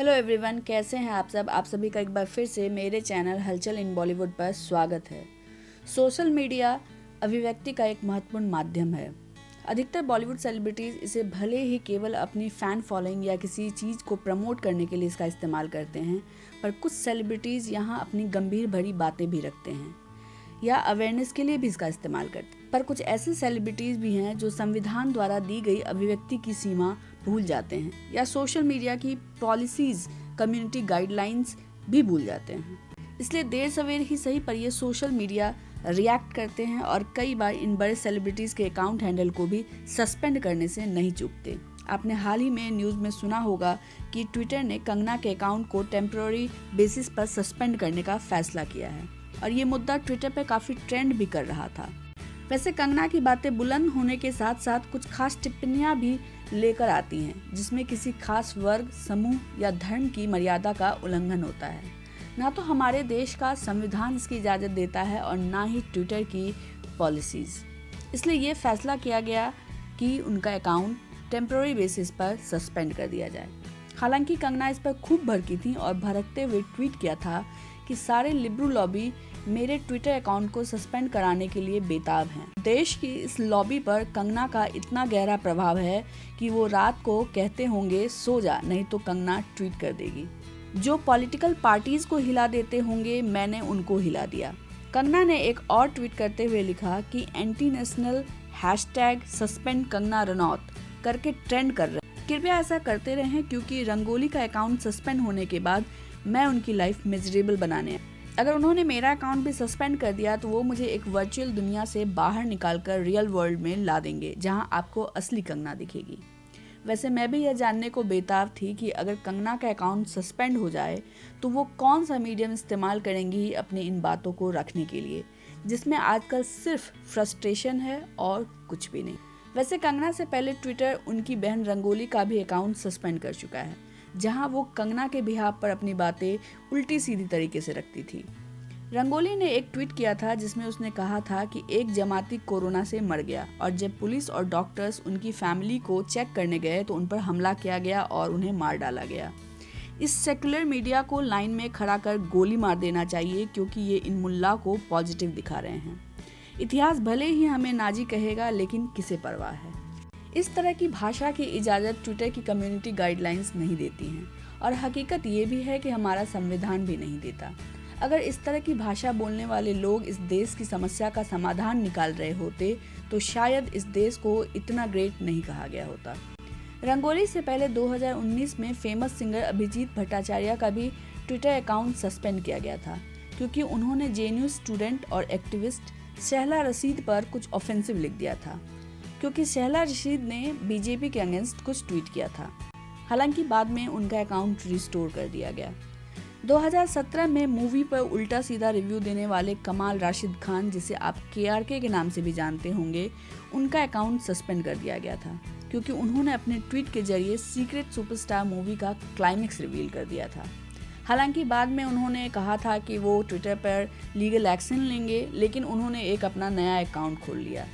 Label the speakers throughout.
Speaker 1: Hello everyone, कैसे हैं आप सब। आप सभी का एक बार फिर से मेरे चैनल हलचल इन बॉलीवुड पर स्वागत है। सोशल मीडिया अभिव्यक्ति का एक महत्वपूर्ण माध्यम है। अधिकतर बॉलीवुड सेलिब्रिटीज इसे भले ही केवल अपनी फ़ैन फॉलोइंग या किसी चीज़ को प्रमोट करने के लिए इसका इस्तेमाल करते हैं, पर कुछ सेलिब्रिटीज़ यहाँ अपनी गंभीर भरी बातें भी रखते हैं या अवेयरनेस के लिए भी इसका इस्तेमाल करते हैं। पर कुछ ऐसे सेलिब्रिटीज़ भी हैं जो संविधान द्वारा दी गई अभिव्यक्ति की सीमा भूल जाते हैं या सोशल मीडिया की पॉलिसीज, कम्युनिटी गाइडलाइंस भी भूल जाते हैं। इसलिए देर सवेर ही सही पर ये सोशल मीडिया रिएक्ट करते हैं और कई बार इन बड़े सेलिब्रिटीज़ के अकाउंट हैंडल को भी सस्पेंड करने से नहीं चूकते। आपने हाल ही में न्यूज़ में सुना होगा कि ट्विटर ने कंगना के अकाउंट को टेम्पररी बेसिस पर सस्पेंड करने का फैसला किया है और ये मुद्दा ट्विटर पर काफ़ी ट्रेंड भी कर रहा था। वैसे कंगना की बातें बुलंद होने के साथ साथ कुछ खास टिप्पणियां भी लेकर आती हैं जिसमें किसी खास वर्ग, समूह या धर्म की मर्यादा का उल्लंघन होता है। ना तो हमारे देश का संविधान इसकी इजाज़त देता है और ना ही ट्विटर की पॉलिसीज़। इसलिए ये फैसला किया गया कि उनका अकाउंट टेम्पररी बेसिस पर सस्पेंड कर दिया जाए। हालांकि कंगना इस पर खूब भड़की थी और भड़कते हुए ट्वीट किया था कि सारे लिबरल लॉबी मेरे ट्विटर अकाउंट को सस्पेंड कराने के लिए बेताब हैं। देश की इस लॉबी पर कंगना का इतना गहरा प्रभाव है कि वो रात को कहते होंगे सो जा, नहीं तो कंगना ट्वीट कर देगी। जो पॉलिटिकल पार्टीज को हिला देते होंगे, मैंने उनको हिला दिया। कंगना ने एक और ट्वीट करते हुए लिखा कि anti national hashtag suspend Kangana Ranaut करके ट्रेंड कर रहे हैं। कृपया ऐसा करते रहें क्योंकि रंगोली का अकाउंट सस्पेंड होने के बाद मैं उनकी लाइफ मिजरेबल बनाने। अगर उन्होंने मेरा अकाउंट भी सस्पेंड कर दिया तो वो मुझे एक वर्चुअल दुनिया से बाहर निकालकर रियल वर्ल्ड में ला देंगे जहां आपको असली कंगना दिखेगी। वैसे मैं भी यह जानने को बेताब थी कि अगर कंगना का अकाउंट सस्पेंड हो जाए तो वो कौन सा मीडियम इस्तेमाल करेंगी अपनी इन बातों को रखने के लिए, जिसमें आजकल सिर्फ फ्रस्ट्रेशन है और कुछ भी नहीं। वैसे कंगना से पहले ट्विटर उनकी बहन रंगोली का भी अकाउंट सस्पेंड कर चुका है, जहां वो कंगना के बिहाफ पर अपनी बातें उल्टी सीधी तरीके से रखती थी। रंगोली ने एक ट्वीट किया था जिसमें उसने कहा था कि एक जमाती कोरोना से मर गया और जब पुलिस और डॉक्टर्स उनकी फैमिली को चेक करने गए तो उन पर हमला किया गया और उन्हें मार डाला गया। इस सेक्युलर मीडिया को लाइन में खड़ा कर गोली मार देना चाहिए क्योंकि ये इन मुल्ला को पॉजिटिव दिखा रहे हैं। इतिहास भले ही हमें नाजी कहेगा, लेकिन किसे परवाह है। इस तरह की भाषा की इजाज़त ट्विटर की कम्युनिटी गाइडलाइंस नहीं देती हैं और हकीकत ये भी है कि हमारा संविधान भी नहीं देता। अगर इस तरह की भाषा बोलने वाले लोग इस देश की समस्या का समाधान निकाल रहे होते तो शायद इस देश को इतना ग्रेट नहीं कहा गया होता। रंगोली से पहले 2019 में फेमस सिंगर अभिजीत भट्टाचार्य का भी ट्विटर अकाउंट सस्पेंड किया गया था क्योंकि उन्होंने जेएनयू स्टूडेंट और एक्टिविस्ट शहला रशीद पर कुछ ऑफेंसिव लिख दिया था, क्योंकि शहला रशीद ने बीजेपी के अगेंस्ट कुछ ट्वीट किया था। हालांकि बाद में उनका अकाउंट रिस्टोर कर दिया गया। 2017 में मूवी पर उल्टा सीधा रिव्यू देने वाले कमाल राशिद खान, जिसे आप केआरके के नाम से भी जानते होंगे, उनका अकाउंट सस्पेंड कर दिया गया था क्योंकि उन्होंने अपने ट्वीट के जरिए सीक्रेट सुपरस्टार मूवी का क्लाइमेक्स रिवील कर दिया था। हालांकि बाद में उन्होंने कहा था कि वो ट्विटर पर लीगल एक्शन लेंगे, लेकिन उन्होंने एक अपना नया अकाउंट खोल लिया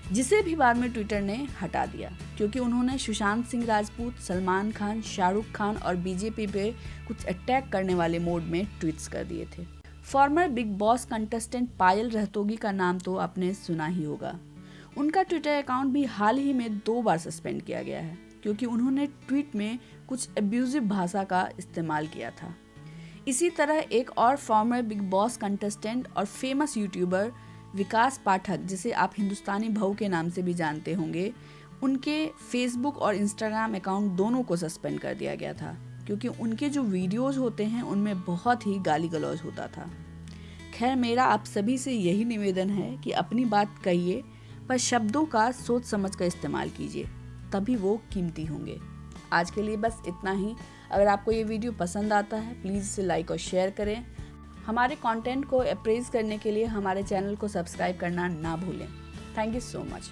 Speaker 1: जिसे भी बाद में ट्विटर ने हटा दिया क्योंकि उन्होंने सुशांत सिंह राजपूत, सलमान खान, शाहरुख खान और बीजेपी पे कुछ अटैक करने वाले मोड में ट्वीट्स कर दिए थे। फॉर्मर बिग बॉस कंटेस्टेंट पायल रहतोगी का नाम तो आपने सुना ही होगा। उनका ट्विटर अकाउंट भी हाल ही में 2 बार सस्पेंड किया गया है क्योंकि उन्होंने ट्वीट में कुछ अब्यूजिव भाषा का इस्तेमाल किया था। इसी तरह एक और फॉर्मर बिग बॉस कंटेस्टेंट और फेमस यूट्यूबर विकास पाठक, जिसे आप हिंदुस्तानी भाऊ के नाम से भी जानते होंगे, उनके फेसबुक और इंस्टाग्राम अकाउंट दोनों को सस्पेंड कर दिया गया था क्योंकि उनके जो वीडियोस होते हैं उनमें बहुत ही गाली गलौज होता था। खैर, मेरा आप सभी से यही निवेदन है कि अपनी बात कहिए पर शब्दों का सोच समझ कर इस्तेमाल कीजिए, तभी वो कीमती होंगे। आज के लिए बस इतना ही। अगर आपको ये वीडियो पसंद आता है प्लीज़ इसे लाइक और शेयर करें। हमारे कंटेंट को अप्रेज करने के लिए हमारे चैनल को सब्सक्राइब करना ना भूलें। Thank you so much.